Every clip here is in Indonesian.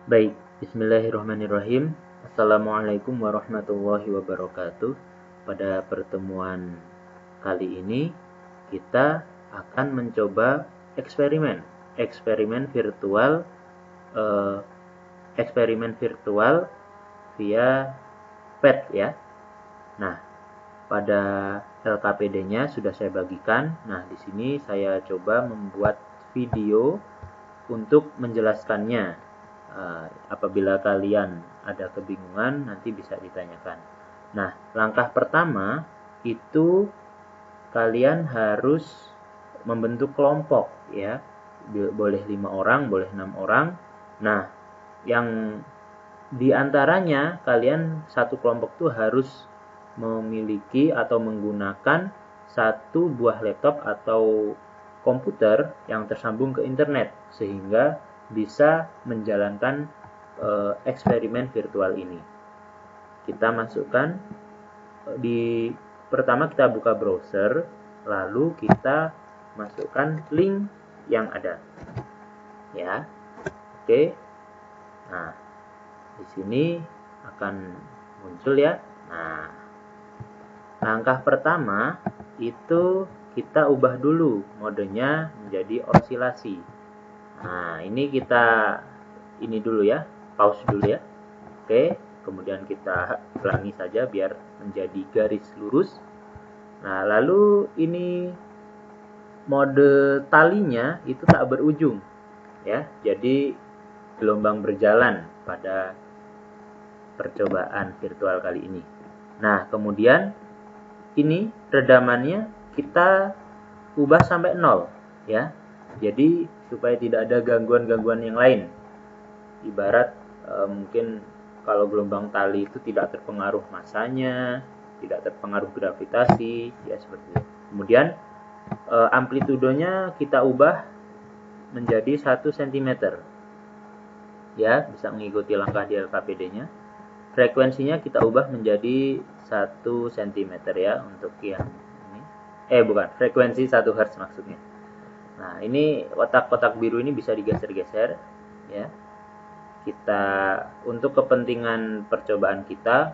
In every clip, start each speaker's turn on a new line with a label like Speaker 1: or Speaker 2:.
Speaker 1: Baik, bismillahirrahmanirrahim. Assalamualaikum warahmatullahi wabarakatuh. Pada pertemuan kali ini kita akan mencoba eksperimen virtual eh, eksperimen virtual via pet ya. Nah, pada LKPD-nya sudah saya bagikan. Nah, di sini saya coba membuat video untuk menjelaskannya. Apabila kalian ada kebingungan, nanti bisa ditanyakan. Nah, langkah pertama itu kalian harus membentuk kelompok ya. Boleh 5 orang, boleh 6 orang. Nah, yang diantaranya kalian satu kelompok tuh harus memiliki atau menggunakan satu buah laptop atau komputer yang tersambung ke internet sehingga bisa menjalankan eksperimen virtual ini. Kita masukkan pertama kita buka browser, lalu kita masukkan link yang ada. Ya. Oke. Nah, di sini akan muncul ya. Nah, langkah pertama itu kita ubah dulu modenya menjadi osilasi. Nah, ini dulu ya, pause dulu ya. Oke, kemudian kita ulangi saja biar menjadi garis lurus. Nah, lalu ini mode talinya itu tak berujung ya. Jadi gelombang berjalan pada percobaan virtual kali ini. Nah, kemudian ini redamannya kita ubah sampai 0 ya. Jadi supaya tidak ada gangguan-gangguan yang lain. Ibarat mungkin kalau gelombang tali itu tidak terpengaruh masanya, tidak terpengaruh gravitasi, ya seperti itu. Kemudian amplitudonya kita ubah menjadi 1 cm. Ya, bisa mengikuti langkah di LKPD-nya. Frekuensinya kita ubah menjadi 1 cm ya untuk yang ini. Bukan, frekuensi 1 Hz maksudnya. Nah, ini kotak-kotak biru ini bisa digeser-geser ya. Kita untuk kepentingan percobaan kita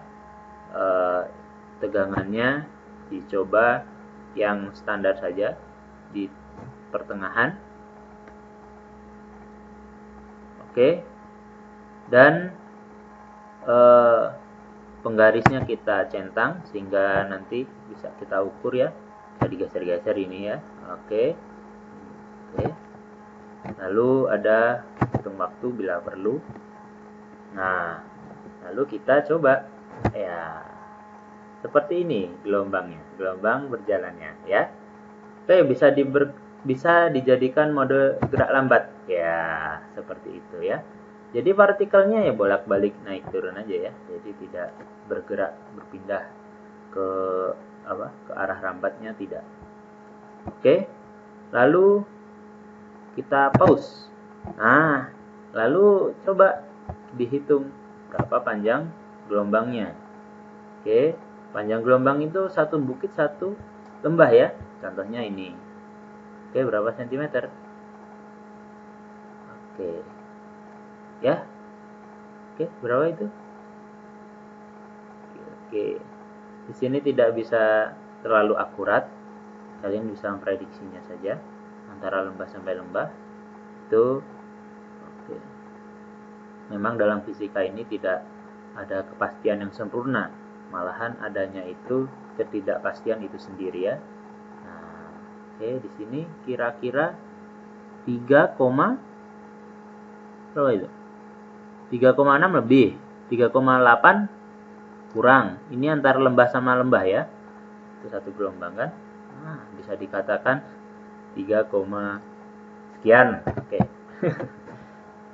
Speaker 1: tegangannya dicoba yang standar saja di pertengahan. Oke. Dan penggarisnya kita centang sehingga nanti bisa kita ukur ya. Bisa digeser-geser ini ya. Oke. Lalu ada hitung waktu bila perlu. Nah, lalu kita coba ya. Seperti ini gelombangnya, gelombang berjalannya ya. Oke, bisa dijadikan mode gerak lambat ya, seperti itu ya. Jadi partikelnya ya bolak-balik naik turun aja ya. Jadi tidak bergerak berpindah ke ke arah rambatnya tidak. Oke. Lalu kita pause. Nah, lalu coba dihitung berapa panjang gelombangnya. Oke, panjang gelombang itu satu bukit satu lembah ya. Contohnya ini. Oke, berapa sentimeter? Oke. Ya. Oke, berapa itu? Oke. Di sini tidak bisa terlalu akurat. Kalian bisa memprediksinya saja antara lembah sampai lembah. Itu oke. Memang dalam fisika ini tidak ada kepastian yang sempurna. Malahan adanya itu ketidakpastian itu sendiri ya. Nah, oke, di sini kira-kira 3, berapa itu? 3,6 lebih, 3,8 kurang. Ini antar lembah sama lembah ya. Itu satu gelombang kan. Nah, bisa dikatakan 3, sekian. Oke.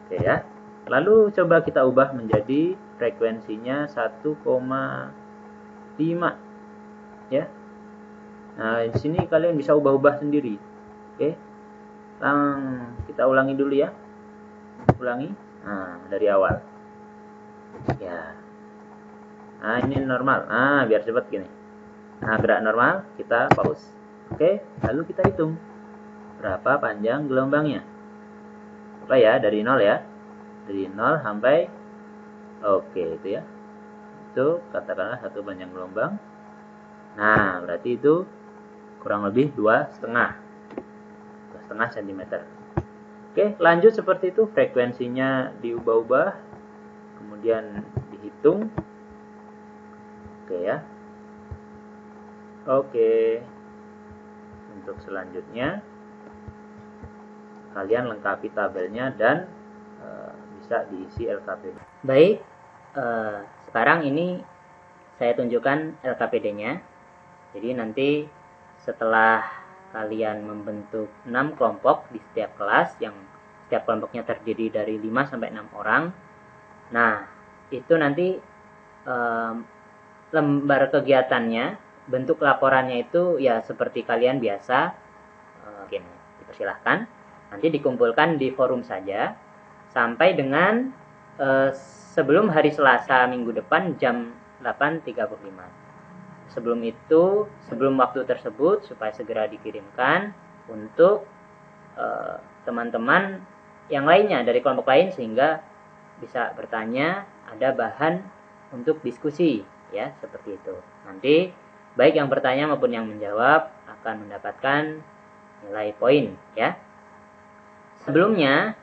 Speaker 1: Oke ya. Lalu coba kita ubah menjadi frekuensinya 1,5 ya. Nah, di sini kalian bisa ubah-ubah sendiri. Oke. Kita ulangi dulu ya. Ulangi. Nah, dari awal. Ya. Nah, ini normal. Nah, biar cepat gini. Nah, gerak normal, kita pause. Oke, lalu kita hitung berapa panjang gelombangnya. Apa ya, dari 0 ya. dari 0 sampai oke itu ya. Itu katakanlah satu panjang gelombang. Nah, berarti itu kurang lebih 2,5 cm. Oke, lanjut seperti itu, frekuensinya diubah-ubah, kemudian dihitung. Oke ya. Oke. Untuk selanjutnya kalian lengkapi tabelnya dan bisa diisi LKPD.
Speaker 2: Baik, sekarang ini saya tunjukkan LKPD-nya. Jadi nanti setelah kalian membentuk 6 kelompok di setiap kelas, yang setiap kelompoknya terdiri dari 5 sampai 6 orang. Nah, itu nanti lembar kegiatannya, bentuk laporannya itu ya seperti kalian biasa. Mungkin dipersilahkan. Nanti dikumpulkan di forum saja sampai dengan sebelum hari Selasa minggu depan jam 8.35. Sebelum itu, sebelum waktu tersebut, supaya segera dikirimkan untuk teman-teman yang lainnya dari kelompok lain, sehingga bisa bertanya, ada bahan untuk diskusi ya, seperti itu. Nanti baik yang bertanya maupun yang menjawab akan mendapatkan nilai poin ya. Sebelumnya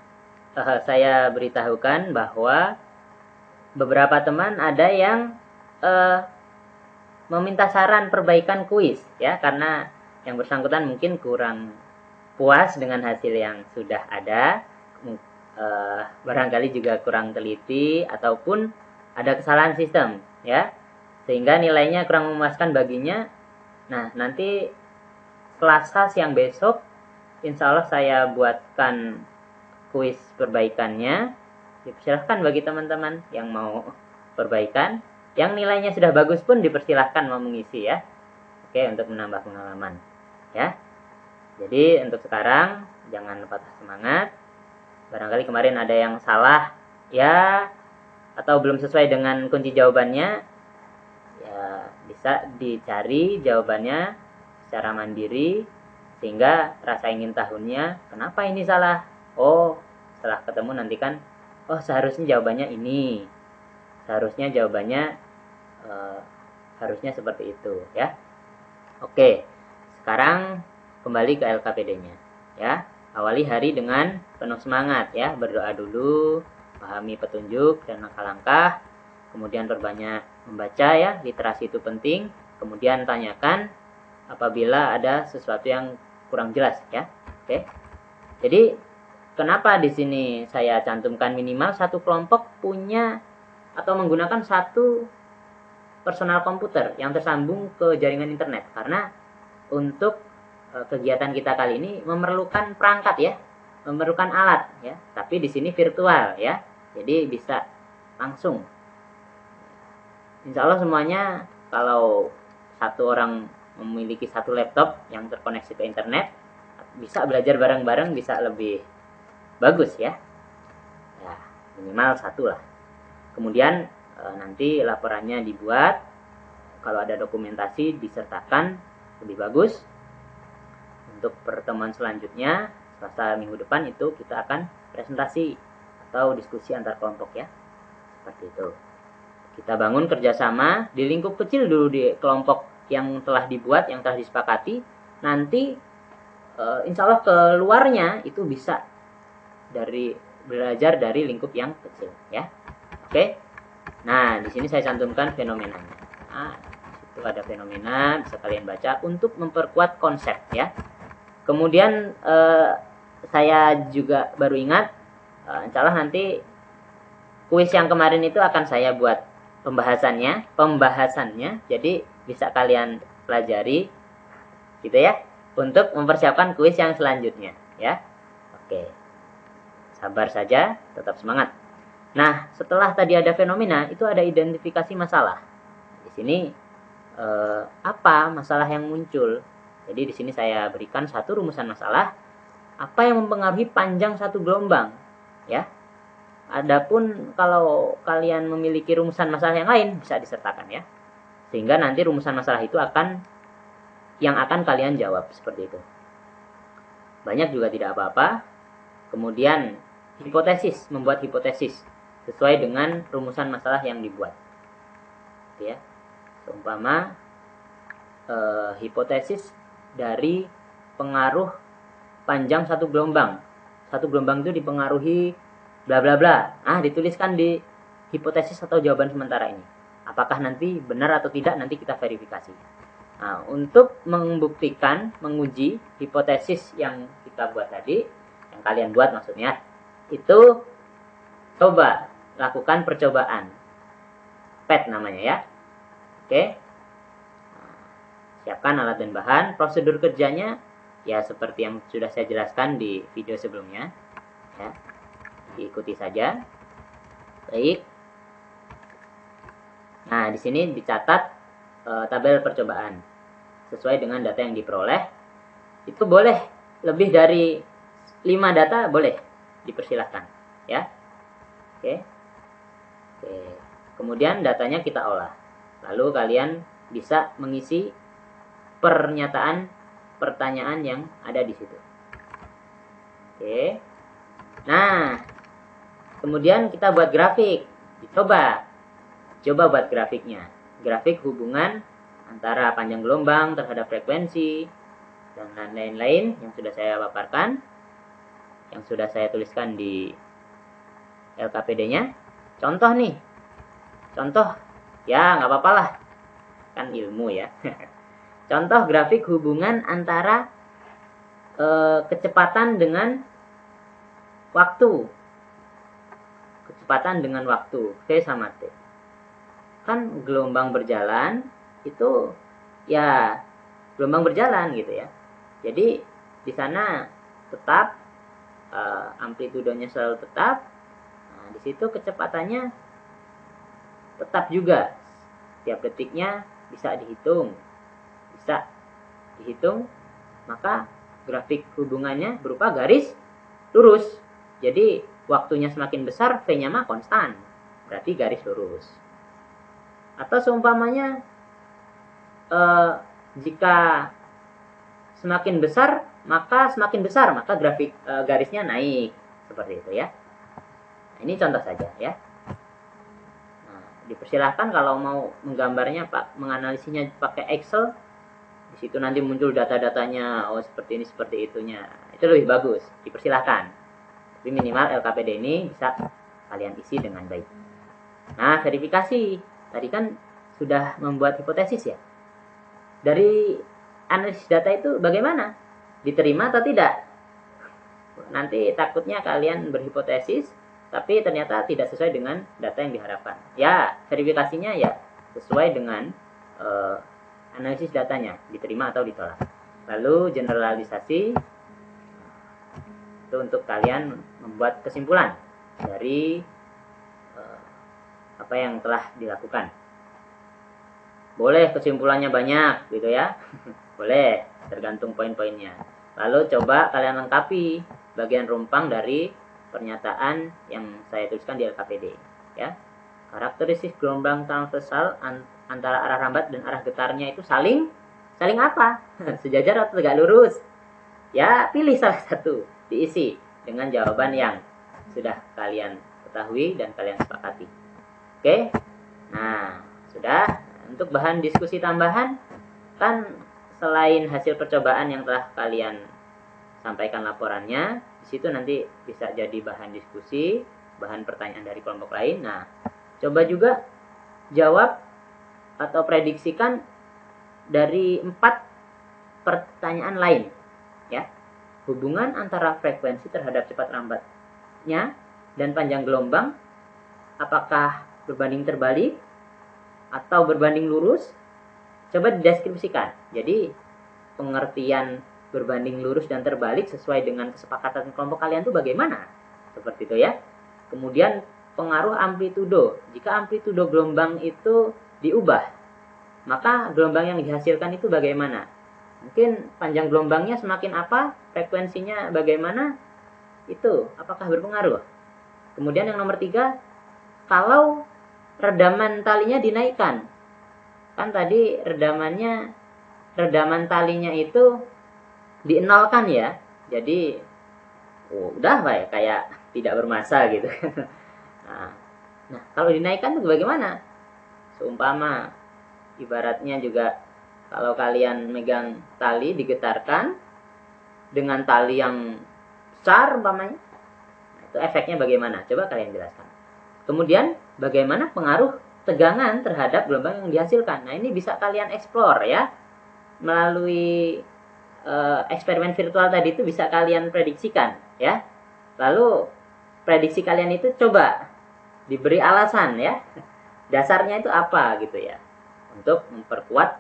Speaker 2: saya beritahukan bahwa beberapa teman ada yang meminta saran perbaikan kuis ya, karena yang bersangkutan mungkin kurang puas dengan hasil yang sudah ada, barangkali juga kurang teliti ataupun ada kesalahan sistem ya, sehingga nilainya kurang memuaskan baginya. Nah, nanti Selasa siang besok insya Allah saya buatkan kuis perbaikannya. Dipersilahkan bagi teman-teman yang mau perbaikan. Yang nilainya sudah bagus pun dipersilahkan mau mengisi ya. Oke, untuk menambah pengalaman ya. Jadi untuk sekarang jangan patah semangat. Barangkali kemarin ada yang salah ya, atau belum sesuai dengan kunci jawabannya, ya bisa dicari jawabannya secara mandiri, sehingga rasa ingin tahunya kenapa ini salah. Oh, setelah ketemu nanti kan, oh seharusnya jawabannya ini, seharusnya jawabannya harusnya seperti itu ya. Oke, sekarang kembali ke LKPD-nya ya. Awali hari dengan penuh semangat ya, berdoa dulu, pahami petunjuk dan langkah-langkah, kemudian perbanyak membaca ya, literasi itu penting, kemudian tanyakan apabila ada sesuatu yang kurang jelas ya. Oke. Jadi kenapa di sini saya cantumkan minimal satu kelompok punya atau menggunakan satu personal komputer yang tersambung ke jaringan internet, karena untuk kegiatan kita kali ini memerlukan perangkat ya, memerlukan alat ya, tapi di sini virtual ya, jadi bisa langsung. Insya Allah semuanya, kalau satu orang memiliki satu laptop yang terkoneksi ke internet, bisa belajar bareng-bareng, bisa lebih bagus ya. Ya, minimal satu lah. Kemudian nanti laporannya dibuat, kalau ada dokumentasi disertakan, lebih bagus. Untuk pertemuan selanjutnya Selasa minggu depan itu kita akan presentasi atau diskusi antar kelompok ya, seperti itu. Kita bangun kerjasama di lingkup kecil dulu, di kelompok yang telah dibuat, yang telah disepakati. Nanti insya Allah keluarnya itu bisa belajar dari lingkup yang kecil ya. Oke. Nah, di sini saya cantumkan fenomenanya. Nah, itu ada fenomena, bisa kalian baca untuk memperkuat konsep ya. Kemudian saya juga baru ingat, insya Allah nanti kuis yang kemarin itu akan saya buat pembahasannya, jadi bisa kalian pelajari gitu ya, untuk mempersiapkan kuis yang selanjutnya ya. Oke, sabar saja, tetap semangat. Nah, setelah tadi ada fenomena, itu ada identifikasi masalah. Di sini apa masalah yang muncul? Jadi di sini saya berikan satu rumusan masalah, apa yang mempengaruhi panjang satu gelombang, ya. Adapun kalau kalian memiliki rumusan masalah yang lain, bisa disertakan ya. Sehingga nanti rumusan masalah itu akan kalian jawab seperti itu. Banyak juga tidak apa-apa. Kemudian hipotesis, membuat hipotesis sesuai dengan rumusan masalah yang dibuat. Ya, seumpama hipotesis dari pengaruh panjang satu gelombang. Satu gelombang itu dipengaruhi bla bla bla. Dituliskan di hipotesis atau jawaban sementara ini. Apakah nanti benar atau tidak, nanti kita verifikasi. Nah, untuk membuktikan, menguji hipotesis yang kita buat tadi, yang kalian buat maksudnya, itu coba lakukan percobaan. PET namanya ya. Oke. Siapkan alat dan bahan. Prosedur kerjanya ya seperti yang sudah saya jelaskan di video sebelumnya. Ya. Diikuti saja. Baik. Nah, di sini dicatat tabel percobaan sesuai dengan data yang diperoleh. Itu boleh lebih dari 5 data, boleh, dipersilahkan ya. Oke. Kemudian datanya kita olah, lalu kalian bisa mengisi pertanyaan yang ada di situ. Oke. Nah, kemudian kita buat grafik. Coba buat grafiknya. Grafik hubungan antara panjang gelombang terhadap frekuensi dan lain-lain yang sudah saya paparkan, yang sudah saya tuliskan di LKPD-nya. Contoh nih, ya nggak apa-apa lah, kan ilmu ya. Contoh grafik hubungan antara kecepatan dengan waktu. Kecepatan dengan waktu, V sama T. Kan gelombang berjalan itu ya gelombang berjalan gitu ya. Jadi di sana tetap amplitudenya selalu tetap. Nah, di situ kecepatannya tetap juga. Tiap detiknya bisa dihitung. Maka grafik hubungannya berupa garis lurus. Jadi waktunya semakin besar, V-nya mah konstan. Berarti garis lurus. Atau seumpamanya jika semakin besar maka grafik garisnya naik, seperti itu ya. Nah, ini contoh saja ya. Nah, dipersilahkan kalau mau menggambarnya menganalisinya pakai Excel, di situ nanti muncul data-datanya, seperti ini seperti itunya, itu lebih bagus, dipersilahkan. Tapi minimal LKPD ini bisa kalian isi dengan baik. Nah, verifikasi tadi kan sudah membuat hipotesis ya. Dari analisis data itu bagaimana? Diterima atau tidak? Nanti takutnya kalian berhipotesis tapi ternyata tidak sesuai dengan data yang diharapkan. Ya, verifikasinya ya sesuai dengan analisis datanya, diterima atau ditolak. Lalu generalisasi itu untuk kalian membuat kesimpulan dari apa yang telah dilakukan. Boleh kesimpulannya banyak gitu ya. Boleh, tergantung poin-poinnya. Lalu coba kalian lengkapi bagian rumpang dari pernyataan yang saya tuliskan di LKPD ya. Karakteristik gelombang transversal antara arah rambat dan arah getarnya itu saling apa? Sejajar atau tegak lurus? Ya, pilih salah satu, diisi dengan jawaban yang sudah kalian ketahui dan kalian sepakati. Oke, nah sudah. Untuk bahan diskusi tambahan, kan selain hasil percobaan yang telah kalian sampaikan laporannya, di situ nanti bisa jadi bahan diskusi, bahan pertanyaan dari kelompok lain. Nah, coba juga jawab atau prediksikan dari 4 pertanyaan lain, ya. Hubungan antara frekuensi terhadap cepat rambatnya dan panjang gelombang, apakah berbanding terbalik atau berbanding lurus? Coba dideskripsikan. Jadi pengertian berbanding lurus dan terbalik sesuai dengan kesepakatan kelompok kalian itu bagaimana? Seperti itu ya. Kemudian pengaruh amplitudo. Jika amplitudo gelombang itu diubah, maka gelombang yang dihasilkan itu bagaimana? Mungkin panjang gelombangnya semakin apa, frekuensinya bagaimana? Itu apakah berpengaruh? Kemudian yang nomor 3, kalau redaman talinya dinaikkan, kan tadi redaman talinya itu dienolkan ya, jadi udah kayak tidak bermassa gitu. Nah, kalau dinaikkan itu bagaimana? Seumpama ibaratnya juga kalau kalian megang tali digetarkan dengan tali yang besar umpamanya, nah, itu efeknya bagaimana? Coba kalian jelaskan. Kemudian bagaimana pengaruh tegangan terhadap gelombang yang dihasilkan? Nah, ini bisa kalian explore ya melalui eksperimen virtual tadi, itu bisa kalian prediksikan ya. Lalu prediksi kalian itu coba diberi alasan ya, dasarnya itu apa gitu ya, untuk memperkuat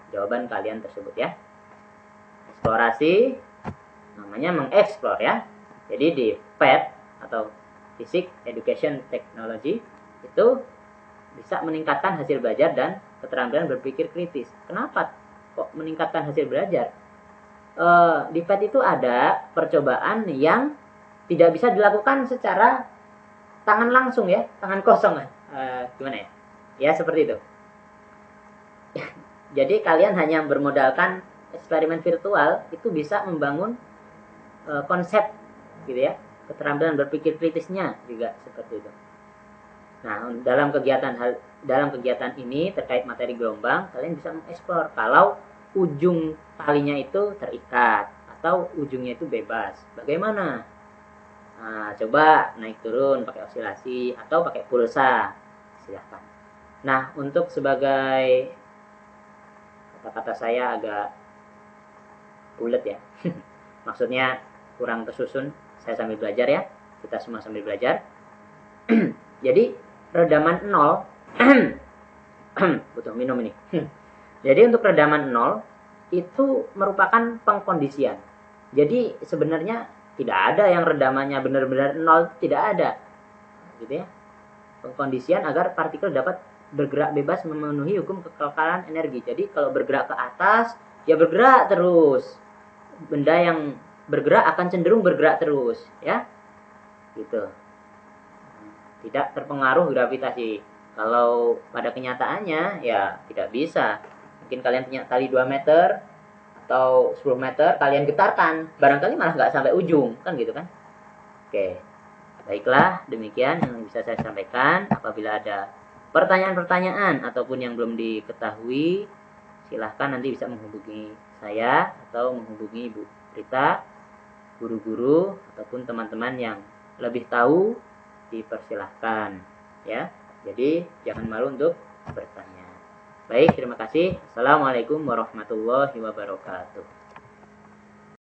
Speaker 2: jawaban kalian tersebut ya. Eksplorasi namanya mengeksplor ya. Jadi di PET atau Physics Education Technology itu bisa meningkatkan hasil belajar dan keterampilan berpikir kritis. Kenapa kok meningkatkan hasil belajar? Di PET itu ada percobaan yang tidak bisa dilakukan secara tangan langsung ya, tangan kosong. Gimana ya? Ya seperti itu. Jadi kalian hanya bermodalkan eksperimen virtual itu bisa membangun konsep gitu ya, keterampilan berpikir kritisnya juga seperti itu. Nah, dalam kegiatan ini terkait materi gelombang, kalian bisa mengeksplor kalau ujung talinya itu terikat atau ujungnya itu bebas. Bagaimana? Nah, coba naik turun pakai osilasi atau pakai pulsa. Silahkan. Nah, untuk sebagai kata-kata saya agak bulat ya. Maksudnya kurang tersusun. Saya sambil belajar ya. Kita semua sambil belajar. Jadi redaman 0 butuh minum ini. Jadi untuk redaman 0 itu merupakan pengkondisian. Jadi sebenarnya tidak ada yang redamannya benar-benar 0, tidak ada. Gitu ya. Pengkondisian agar partikel dapat bergerak bebas memenuhi hukum kekekalan energi. Jadi kalau bergerak ke atas, ya bergerak terus. Benda yang bergerak akan cenderung bergerak terus, ya. Gitu. Tidak terpengaruh gravitasi. Kalau pada kenyataannya ya tidak bisa. Mungkin kalian punya tali 2 meter atau 10 meter, kalian getarkan, barangkali malah nggak sampai ujung, kan gitu kan. Oke, baiklah, demikian yang bisa saya sampaikan. Apabila ada pertanyaan-pertanyaan ataupun yang belum diketahui, silahkan nanti bisa menghubungi saya atau menghubungi Ibu Rita, guru-guru ataupun teman-teman yang lebih tahu, dipersilahkan ya. Jadi jangan malu untuk bertanya. Baik, terima kasih. Assalamualaikum warahmatullahi wabarakatuh.